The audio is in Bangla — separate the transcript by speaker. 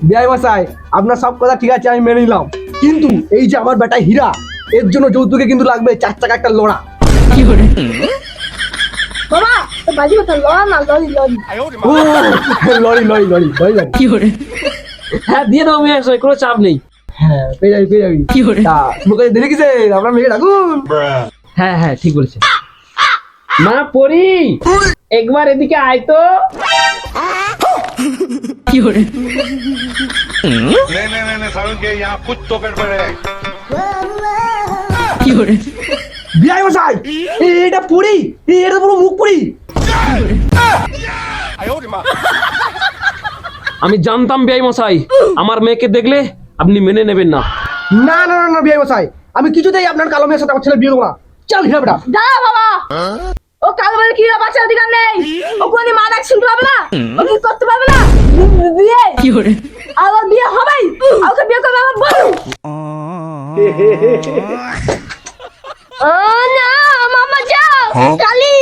Speaker 1: বিআই মশাই, আপনার সব কথা ঠিক আছে, আমি মেনে নিলাম, কিন্তু এই যে আমার বেটা হীরা, এর জন্য যৌতুকে কিন্তু লাগবে 4 চাকা একটা লোড়া।
Speaker 2: বাবা তো বাজি কথা লড়া না লড়ি লড়ি
Speaker 1: ও, লরি লরি লরি লরি লরি।
Speaker 3: হ্যাঁ দিয়ে দাও মেয়ে, কোনো চাপ নেই।
Speaker 1: হ্যাঁ, পেয়ে যাবি পেয়ে যাবি। তা মুখে দেখে কিসে আপনার মেয়ে ডাকুন।
Speaker 3: হ্যাঁ হ্যাঁ ঠিক বলেছে। মা পরি, একবার এদিকে আয় তো।
Speaker 4: नहीं सारुण के यहाँ कुछ तो गड़बड़ है।
Speaker 1: বিআই মশাই, এটা পুরি, এটা পুরো মুখ পুরি।
Speaker 3: আমি জানতাম বেআই মশাই, আমার মেয়েকে দেখলে আপনি মেনে নেবেন না।
Speaker 1: না না না না বিআই মশাই, আমি কিছুতেই আপনার কালো মেয়ের সাথে আমার ছেলে বিয়ে দেবো না। চল হীরা বেটা।
Speaker 2: দাঁড়া বাবা, ও কাল বলে কি বাচ্চার অধিকার নেই, ও কোনি মা ডাক শুনতে পাবে না, ও কি করতে পারবে না বিয়ে। আর ওর বিয়ে হবেই, আর ওকে বিয়ে করবে আমার বউ। ও না মামা যাও, কালি